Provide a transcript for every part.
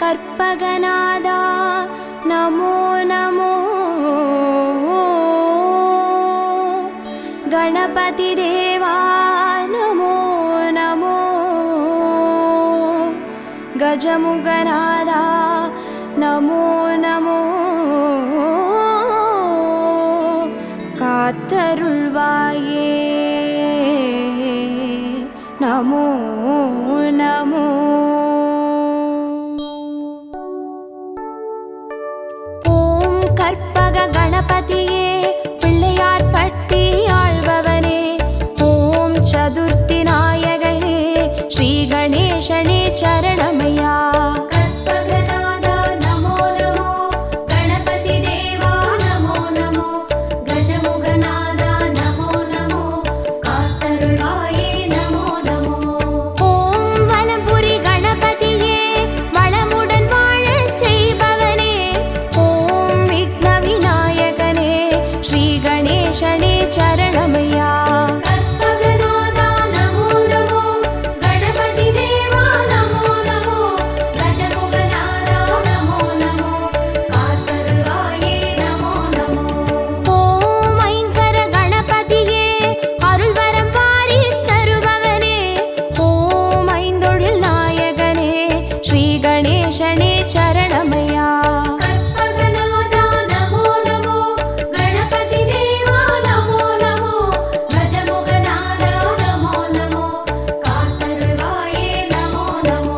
கற்பகநாதா நமோ நமோ. गणपति देवा नमो नमो. गजमुगनादा नमो नमो. कात्तरुள்வாயே नमो नमो. ஓம் கற்பக கணபதியே பிள்ளையார் பட்டி ஆழ்பவனே. ஓம் சதுர்த்தி நாயகனே ஸ்ரீ கணேசனே சரணமையா. கற்பகநாதா நமோ நமோ. கணபதி தேவா நமோ நமோ. கஜமுகநாதா நமோ நமோ. காத்தருள்வாயே நமோ நமோ. ஓம் வலம்புரி கணபதியே வளமுடன் வாழ செய்பவனே. ஓம் விக்ன விநாயகனே ஸ்ரீ கணேசனே சரணமையா. கற்பகநாதா நமோ நமோ. கணபதி தேவா நமோ நமோ. கஜமுகநாதா நமோ நமோ. காத்தருள்வாயே நமோ நமோ. ஓம் ஐங்கர கணபதியே அருள்வரம் வாரி தருபவனே. ஓம் ஐந்தொழில் நாயகனே ஸ்ரீ கணேசனே சரணமையா. கற்பகநாதா நமோ நமோ. கணபதி தேவா நமோ நமோ. கஜமுகநாதா நமோ நமோ. காத்தருள்வாயே நமோ நமோ.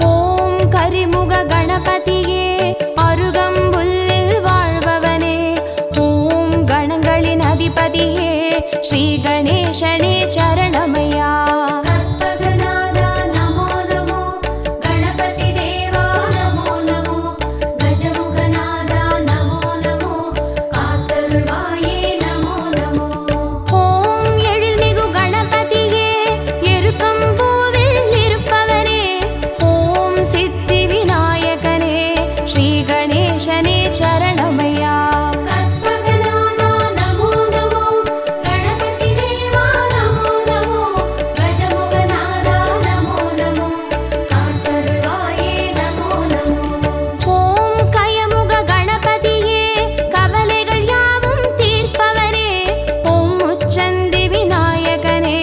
ஓம் கரிமுக கணபதியே அருகம்புல்லில் வாழ்பவனே. ஓம் கணங்களின் அதிபதியே ஸ்ரீ கணேசனே சரணமையா. கற்பகநாதா நமோ நமோ. கணபதி தேவா நமோ நமோ. கஜமுகநாதா நமோ நமோ. காத்தருள்வாயே நமோ நமோ. ஓம் எழில்மிகு கணபதியே எருக்கம்பூவில் இருப்பவனே. ஓம் சித்தி விநாயகனே ஸ்ரீ கணேசனே சரணமையா. கற்பகநாதா நமோ நமோ. கணபதி தேவா நமோ நமோ. கஜமுகநாதா நமோ நமோ. காத்தருள்வாயே நமோ நமோ. ஓம் கயமுக கணபதியே கவலைகள் யாவும் தீர்ப்பவனே. ஓம் முச்சந்தி விநாயகனே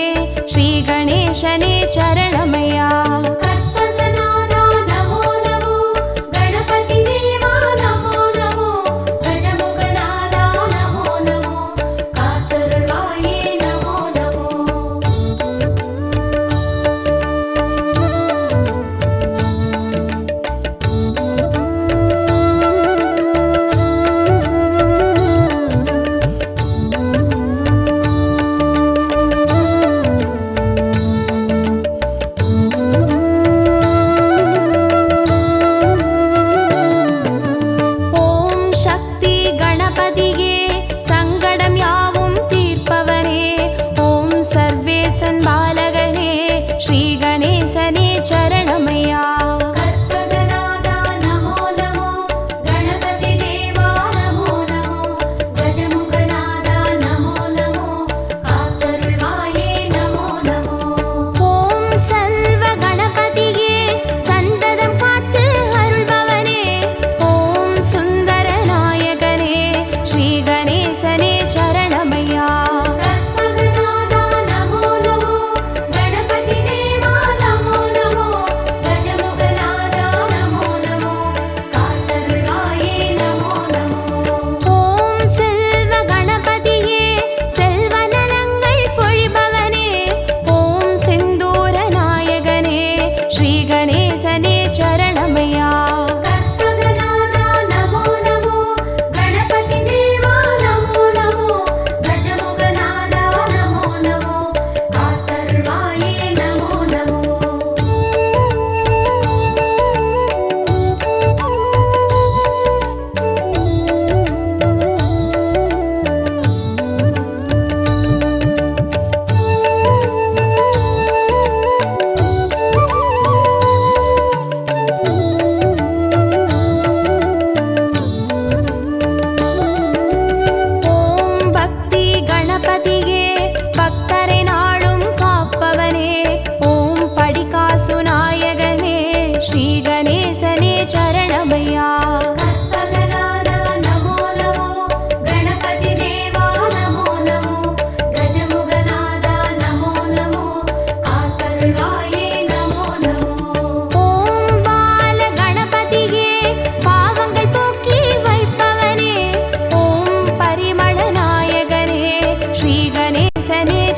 ஸ்ரீ கணேசனே சரணமையா. கற்பகநாதா நமோ நமோ. கணபதி தேவா நமோ நமோ. கஜமுகநாதா நமோ நமோ. காத்தருள்வாயே நமோ நமோ. ஓம் சக்தி கணபதியே சங்கடம் யாவும் தீர்ப்பவனே. ஓம் சர்வேசன் பாலகனே ஸ்ரீ கணேசனே சரணமையா. கற்பகநாதா நமோ நமோ. கணபதி தேவா நமோ நமோ. கஜமுகநாதா நமோ நமோ. காத்தருள்வாயே நமோ நமோ. ஓம் சர்வ கணபதியே சந்ததம் காத்து அருள்பவனே. ஓம் சுந்தர நாயகனே ஸ்ரீ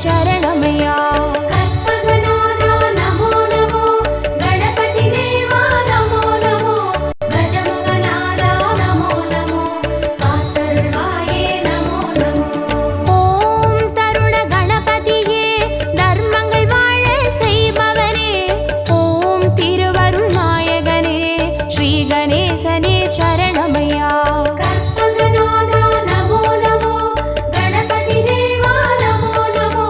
சரணமையா. கற்பகநாதா நமோ நமோ, கணபதி தேவா நமோ நமோ, கஜமுகநாதா நமோ நமோ, காத்தருள்வாயே நமோ நமோ. ஓம் தருண கணபதியே, தர்மங்கள் வாழ செய்பவனே, ஓம் திருவருள் நாயகனே, ஸ்ரீ கணேசனே சரணமையா. கற்பகநாதா நமோ நமோ, கணபதி தேவா நமோ நமோ,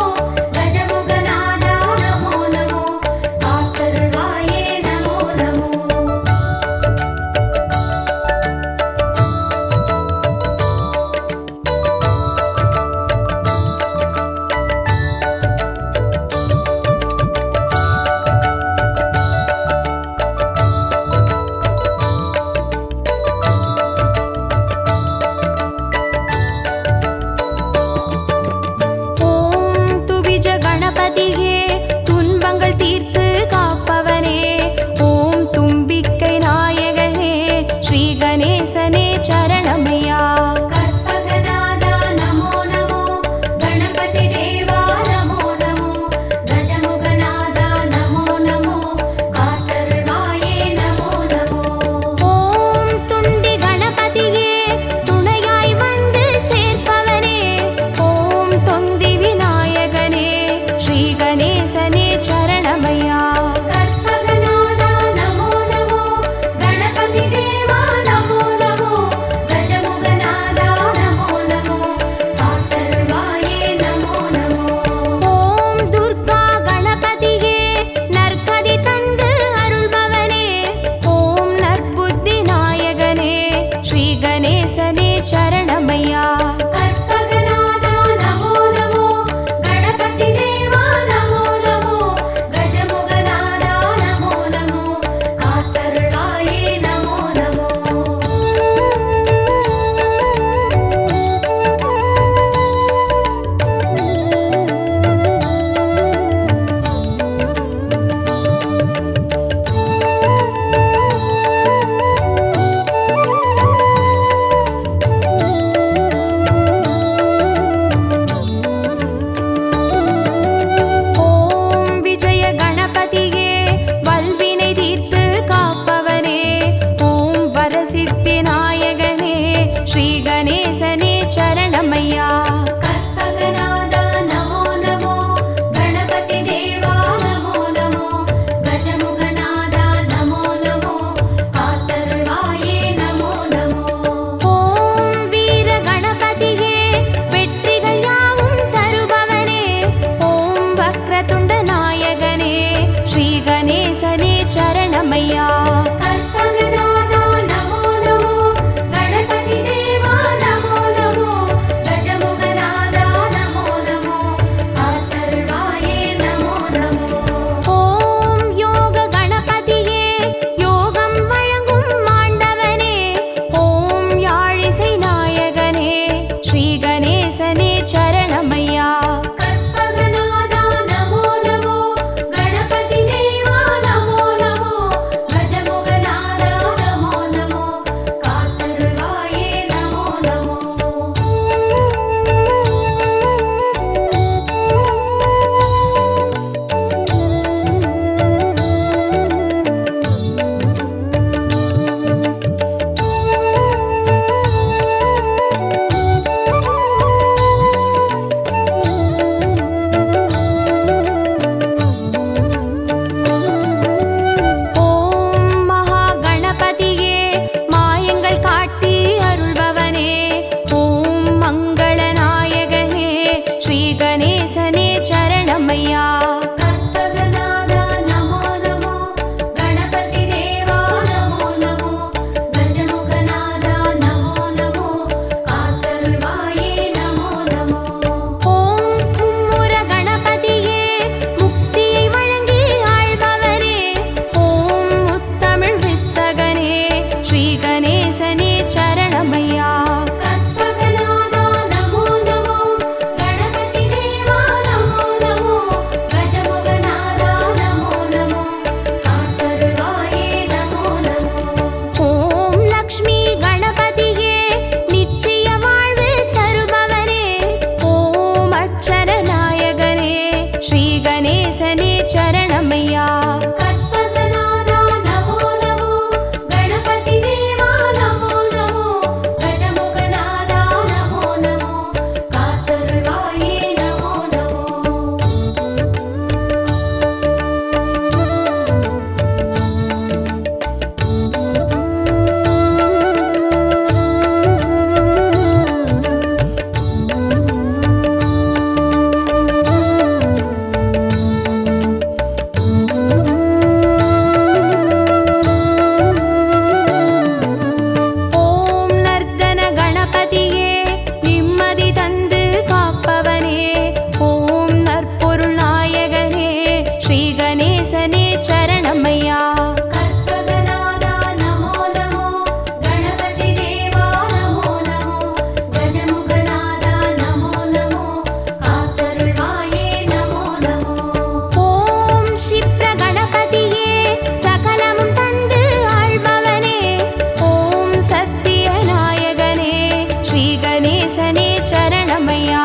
கணேசனே சரணமையா.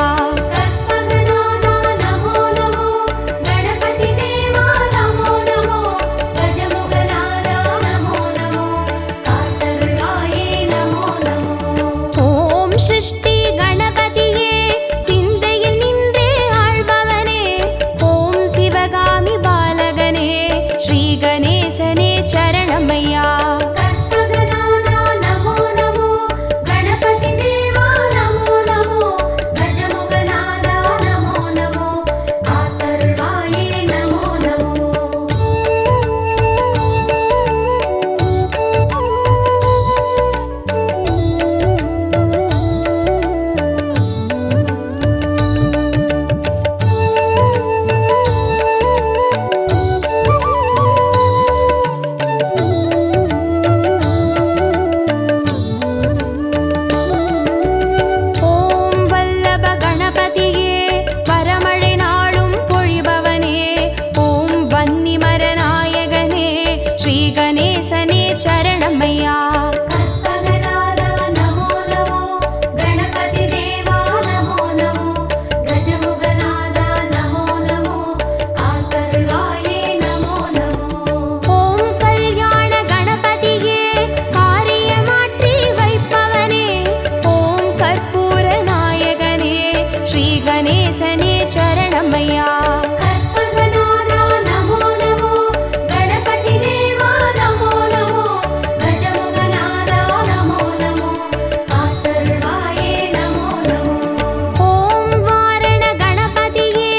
கற்பகநாதா நமோ நமோ கணபதி தேவா நமோ நமோ கஜமுகநாதா நமோ நமோ காத்தருள்வாயே நமோ நமோ. ஓம் சிருஷ்டி கணபதியே சிந்தையில் நின்றே ஆழ்பவனே ஓம் சிவகாமி பாலகனே ஸ்ரீ கணேசனே சரணமையா. கற்பகநாதா நமோ நமோ கணபதி தேவா நமோ நமோ கஜமுகநாதா நமோ நமோ காத்தருள்வாயே நமோ நமோ. ஓம் வல்லப கணபதியே வரமழை நாளும் பொழிபவனே ஓம் வன்னிமர நாயகனே ஸ்ரீ கணேசனே சரணமையா. கற்பகநாதா நமோ நமோ கணபதி தேவா நமோ நமோ கஜமுகநாதா நமோ நமோ காத்தருள்வாயே நமோ நமோ. ஓம் கல்யாண கணபதியே காரியமாற்றி வைப்பவனே ஓம் கற்பூர நாயகனே ஸ்ரீ கணேசனே சரணமையா. கற்பகநாதா நமோ நமோ கணபதி தேவா நமோ நமோ கஜமுகநாதா நமோ நமோ காத்தருள்வாயே நமோ நமோ. ஓம் வாரண கணபதியே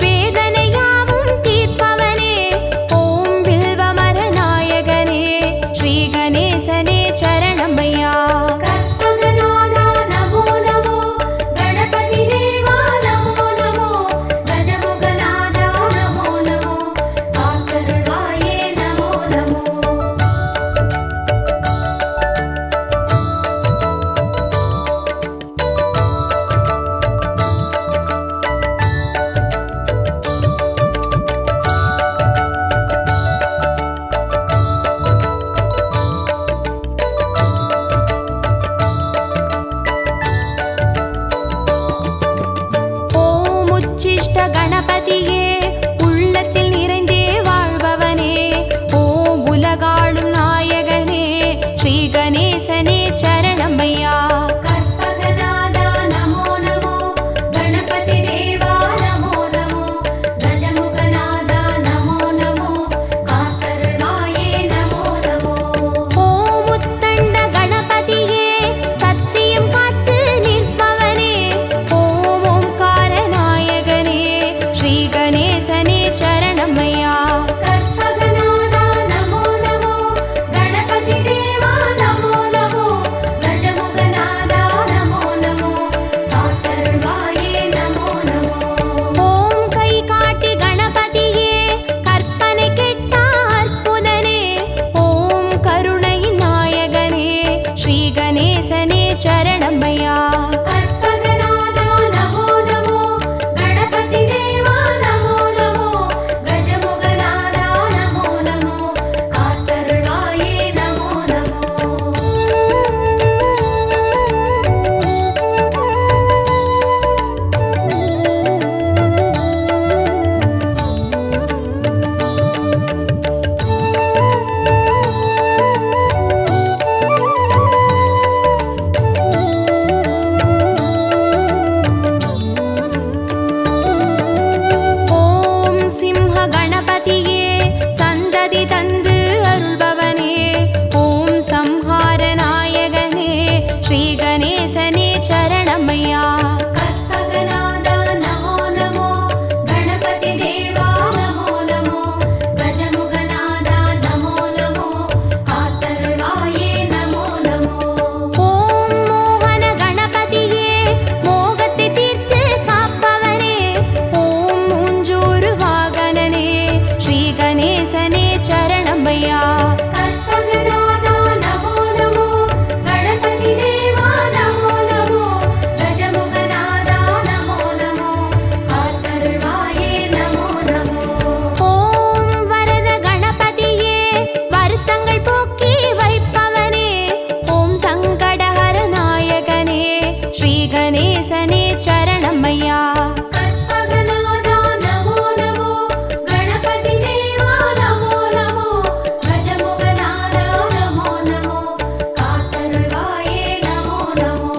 வேதனையாவும் தீர்ப்பவனே ஓம் வில்வமர நாயகனே ஸ்ரீ கணேசனே சரணமையா. கற்பகநாதா நமோ நமோ கணபதி தேவா நமோ நமோ கஜமுகநாதா நமோ நமோ காத்தருள்வாயே நமோ நமோ. ஓம் உச்சிஷ்ட கணபதியே உள்ளத்தில் நிறைந்தே வாழ்பவனே ஓம் உலகாளும் நாயகனே ஸ்ரீ கணேசனே சரணமையா. கற்பகநாதா நமோ நமோ கணபதி தேவா நமோ நமோ கஜமுகநாதா நமோ நமோ காத்தருள்வாயே நமோ நமோ. ஓம் உத்தண்ட கணபதியே சத்தியம் காத்து நிற்பவனே ஓம் ஓம்கார நாயகனே ஸ்ரீ கணேசனே சரணமையா. கற்பகநாதா நமோ நமோ கணபதி தேவா நமோ நமோ கஜமுகநாதா நமோ நமோ காத்தருள்வாயே நமோ நமோ. ஓம் கை காட்டி கணபதியே கற்பனை கெட்ட அற்புதனே ஓம் கருணை நாயகனே ஸ்ரீ கணேசனே சரணமையா. கற்பகநாதா நமோ நமோ கணபதி தேவா நமோ நமோ கஜமுகநாதா நமோ நமோ காத்தருள்வாயே நமோ நமோ. ஓம் சிம்ஹ கணபதியே சந்ததி தந்து அருள்பவனே ஓம் சம்ஹார நாயகனே ஸ்ரீ கணேசனே சரணமையா. கற்பகநாதா நமோ நமோ கணபதி தேவா நமோ நமோ கஜமுகநாதா நமோ நமோ காத்தருள்வாயே நமோ நமோ. ஓம் மோகன கணபதியே மோகத்தை தீர்த்து காப்பவனே ஓம் மூஞ்சூறு வாகனனே ஸ்ரீ கணேசனே சரணமையா. கற்பகநாதா நமோ நமோ கணபதி தேவா நமோ நமோ கஜமுக நேசனே சரணம் ஐயா. கற்பகநாதா நமோ நமோ கணபதி தேவா நமோ நமோ கஜமுகநாதா நமோ நமோ காத்தருள்வாயே நமோ நமோ.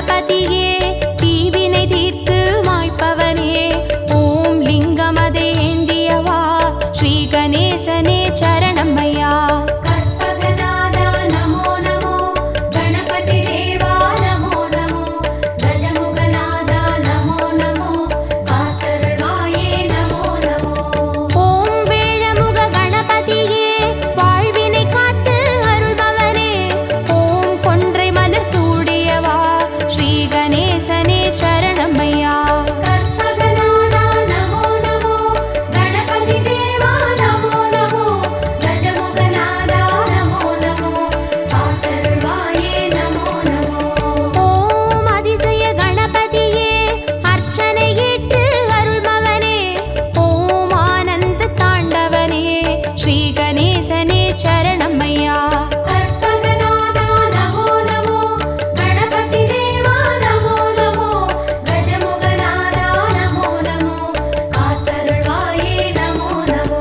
கணபதியே தீவினை தீர்த்து மாய்ப்பவனே ஓம் லிங்கமதை ஏந்தியவா ஸ்ரீ கணேசனே சரணம்மையா கற்பகநாதா நமோ நமோ கணபதி தேவா நமோ நமோ கஜமுகநாதா நமோ நமோ காத்தருள்வாயே நமோ நமோ ஓம் வேழமுக கணபதியே வாழ்வினை காத்து அருள்பவனே ஓம் கொன்றை மலர் சூடியவா ஸ்ரீ கணேசனே சரணம்மையா கற்பகநாதா நமோ நமோ கணபதி தேவா நமோ நமோ கஜமுகநாதா நமோ நமோ காத்தருள்வாயே நமோ நமோ ஓம் அதிசய கணபதியே அர்ச்சனை ஏற்று அருள்பவனே ஓம் ஆனந்த தாண்டவனே ஸ்ரீ கணேசனே சரணம்மையா கற்பகநாதா நமோ நமோ கணபதி தேவா நமோ நமோ கஜமுகநாதா நமோ நமோ காத்தருள்வாயே நமோ நமோ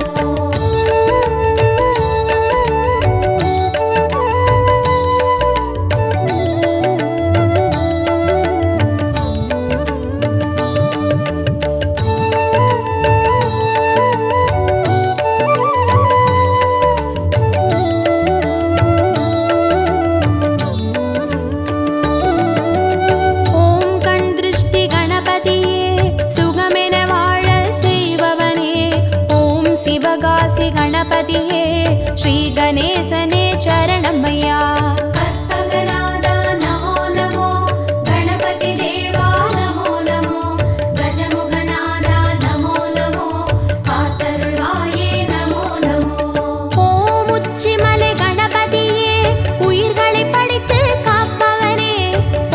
ஓம் கண் திருஷ்டி கணபதியே சுகமென வாழ செய்பவனே ஓம் சிவகாசி கணபதியே ஸ்ரீ கணேசனே சரணம்மையா கற்பகநாதா நமோ நமோ கணபதி தேவா நமோ நமோ கஜமுகநாதா நமோ நமோ காத்தருள்வாயே நமோ நமோ ஓம் உச்சிமலை கணபதியே உயிர்களை படைத்து காப்பவனே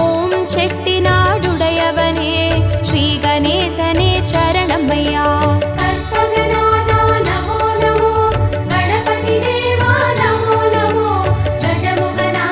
ஓம் செட்டிநாடுடையவனே ஸ்ரீ கணேசனே சரணம்மையா கற்பகநாதா நமோ நமோ கணபதி தேவா நமோ நமோ கஜமுகநாதா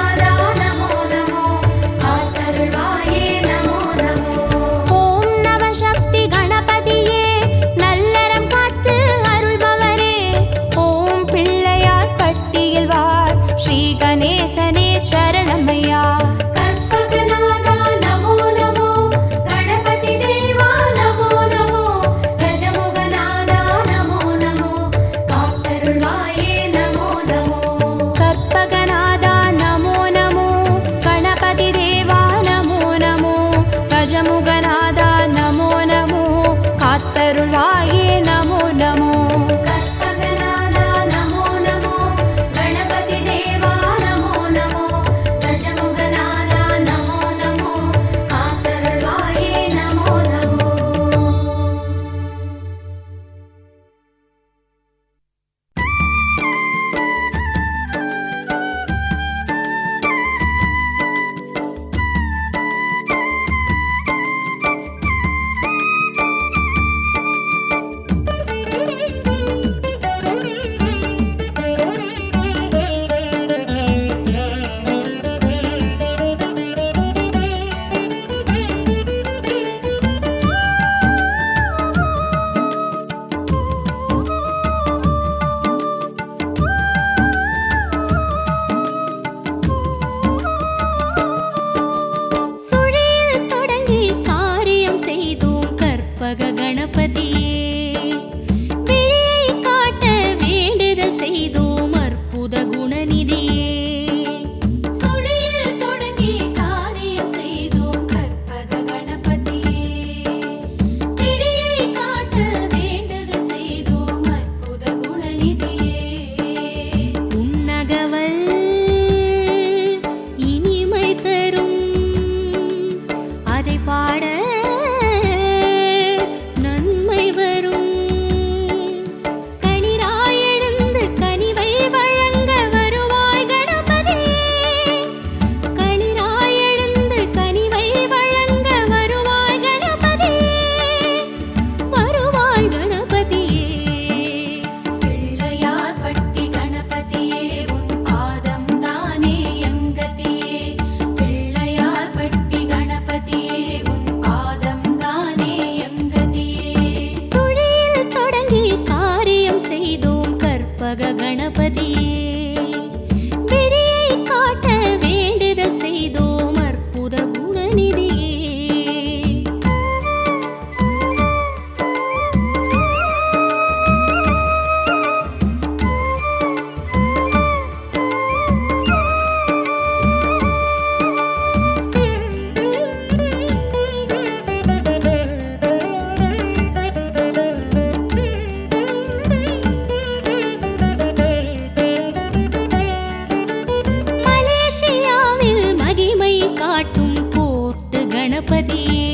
கணபதியே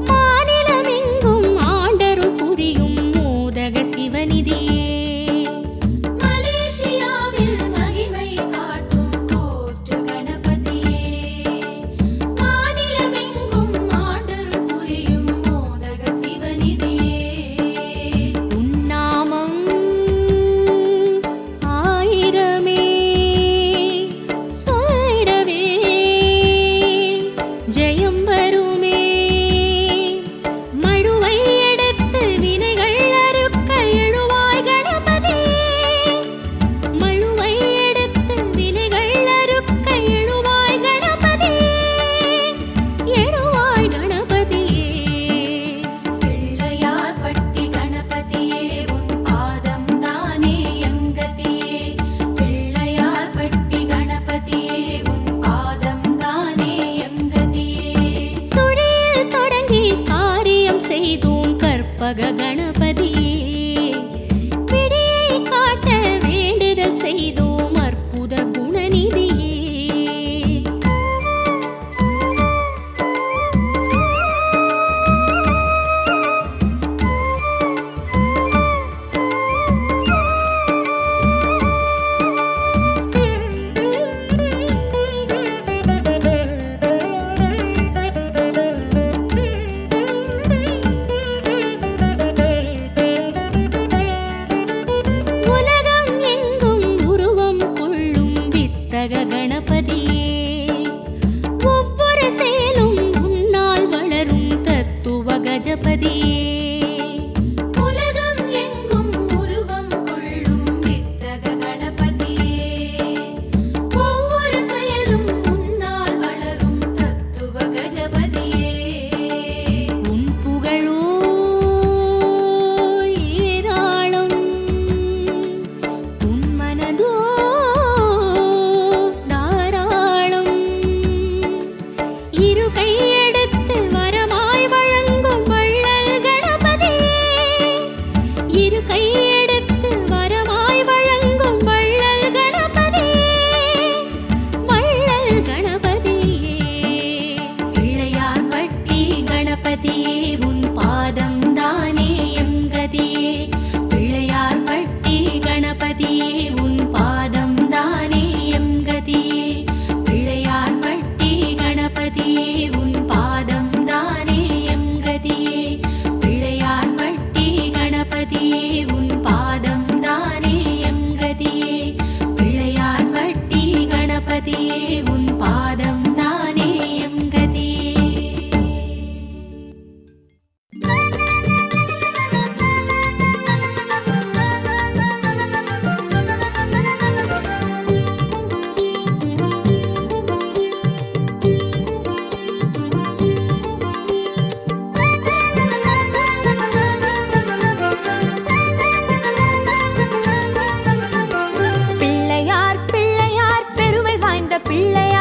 மாநிலமெங்கும் ஆண்டருள் புரியும் மோதக சிவநிதியே மலேசியாவில் மகிமை காட்டும் கோற்று கணபதியே மாநிலமெங்கும் ஆண்டருள் புரியும் மோதக சிவநிதியே உன்னாமம் ஆயிரமே சொல்லிடவே ஜெயம் வருமே மழுவை எடுத்து வினைகள் அறுக்க எழுவாய் கணபதியே மழுவை எடுத்து வினைகள் அறுக்க எழுவாய் கணபதியே எழுவாய் கணபதியே பிள்ளையார் பட்டி கணபதியே உன் பாதம் தானே எங்கதியே பிள்ளையார் பட்டி கணபதியே உன் பாதம் தானே எங்கதியே சுழியில் தொடங்கி காரியம் செய்தோம் கற்பக கணபதியே விடியை காட்ட வேண்டுதல் செய்தோம் அற்புத குணநிதியே உலகம் எங்கும் உருவம் கொள்ளும் வித்தக கணபதியே ஒவ்வொரு செயலும் உன்னால் வளரும் தத்துவ கஜபதியே உலகம் எங்கும் உருவம் கொள்ளும் வித்தக கணபதியே ஒவ்வொரு செயலும் உன்னால் வளரும் தத்துவ கஜபதியே உன் புகழோ ஏராளம் உன் மனதோ தாராளம் இரு கையெடுத்து வரமாய் வழங்கும் வள்ளல் கணபதியே இரு கையெடுத்து வரமாய் வழங்கும் வள்ளல் கணபதியே வள்ளல் கணபதியே பிள்ளையார் பட்டி கணபதியே உன் பாதம் தானே எங்கதியே பிள்ளையார் பட்டி கணபதியே உன் பாதம் தானே எங்கதியே பிள்ளையார் பட்டி கணபதியே உன் பாதம் தானே எங்கதியே பிள்ளையார் பட்டி கணபதியே உன் பாதம் தானே எங்கதியே பிள்ளையார் பட்டி கணபதியே உன் பாதம் தானே எங்கதியே பிள்ளையார் பிள்ளையார் பெருமை வாய்ந்த பிள்ளையார்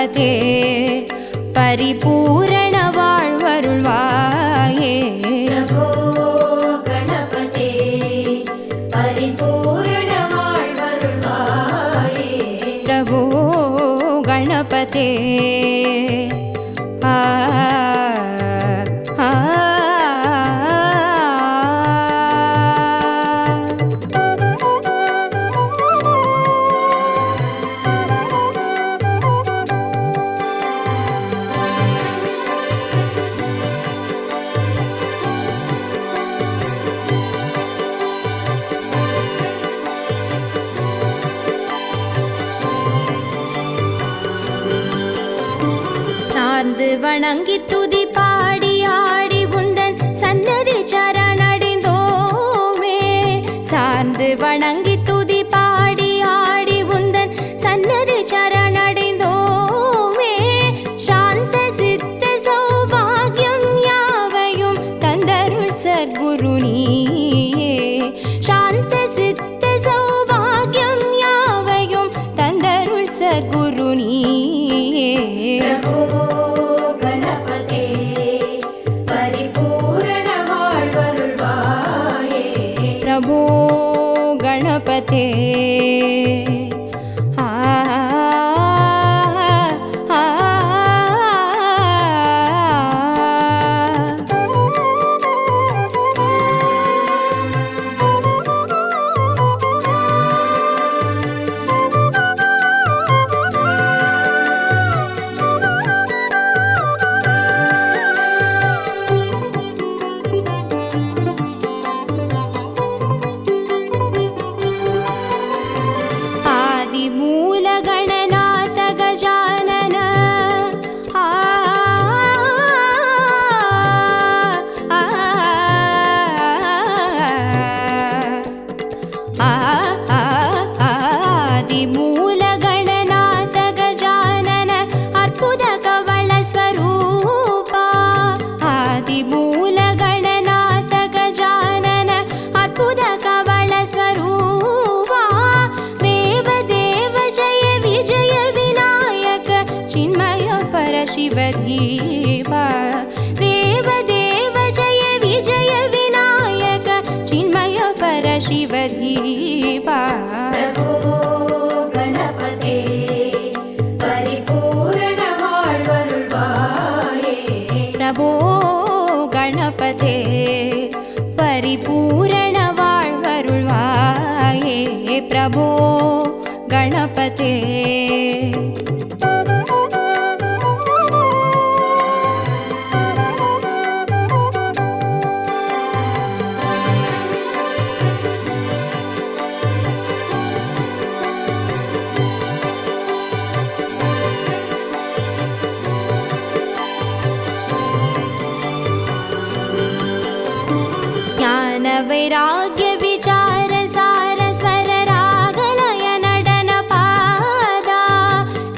गणपते परिपूर्ण வாழ்வருள்வாயே प्रभो गणपते परिपूर्ण வாழ்வருள்வாயே प्रभो गणपते சார்ந்து வணங்கி துதி பாடி ஆடி உந்தன் சன்னதி சரணடைந்தோமே சார்ந்து வணங்கி துதி பாடி ஆடி உந்தன் சன்னதி சரணடைந்தோமே சாந்த சித்த சௌபாகியம் யாவையும் தந்தருள் சத்குரு நீயே சாந்த சித்த சௌபாகியம் யாவையும் தந்தருள் சத்குரு நீயே प्रभो गणपते परिपूर्ण வாழ்வருள்வாயே प्रभो गणपते मूल गणनाथ गजानन आदिमूल गणनाथ गजानन अर्पुद कवल स्वरूपा आदिमूल गणनाथ गजानन अर्पुद कवल स्वरूपा चिन्मय परशिवधीपा देव देव जय विजय विनायक चिन्मय परशिवधीपा प्रभो गणपते परिपूर्ण வாழ்வருள்வாயே प्रभो गणपते परिपूर्ण வாழ்வருள்வாये प्रभो गणपते वैराग्य विचार सार स्वर रागलय नडन पादा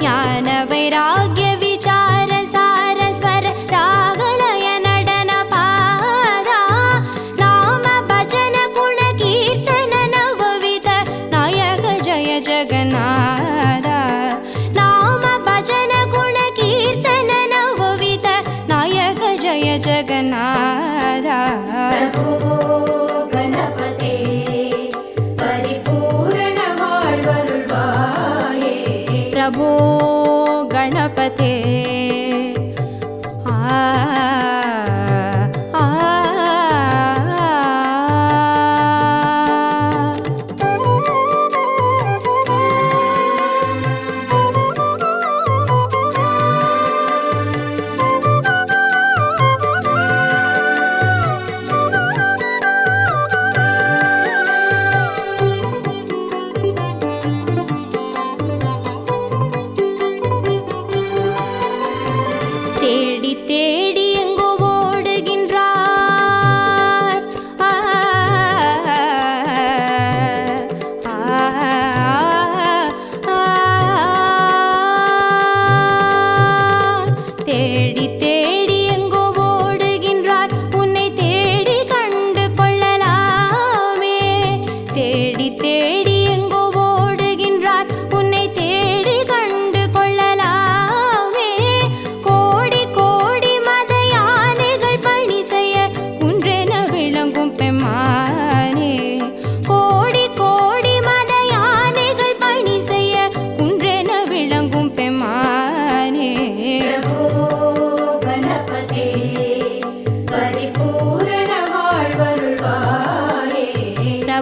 ज्ञान वैराग्य विचार सार स्वर रागलय नडन पादा नाम भजन गुण कीर्तन नवविध नायक जय जगन्नाथ नाम भजन गुण कीर्तन नवविध नायक जय जगन्नाथ प्रभो गणपते परिपूर्ण வாழ்வருள்வாயே प्रभो गणपते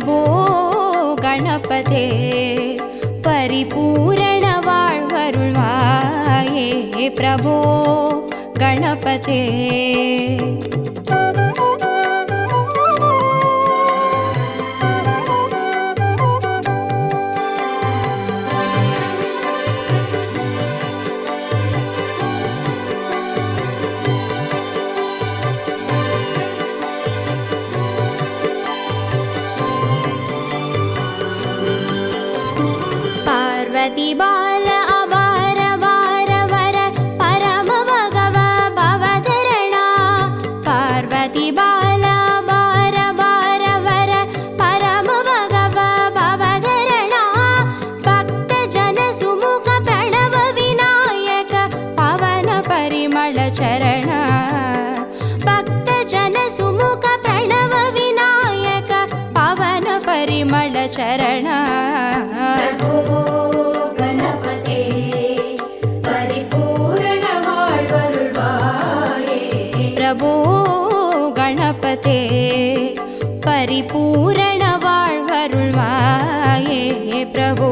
प्रभो गणपते परिपूर्ण வாழ்வருள்வாயே प्रभो गणपते पार्वती बाल अवार वार वर परम भगव भवधरणा पार्वती बाल अवार वार वर परम भगव भवधरणा भक्त जन सुमुख प्रणव विनायक पवन परिमल चरण भक्त जन सुमुख प्रणव विनायक पवन परिमल चरण प्रभो गणपते परिपूर्ण வாழ்வருள்வாயே प्रभो गणपते परिपूर्ण வாழ்வருள்வாயே प्रभो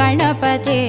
गणपते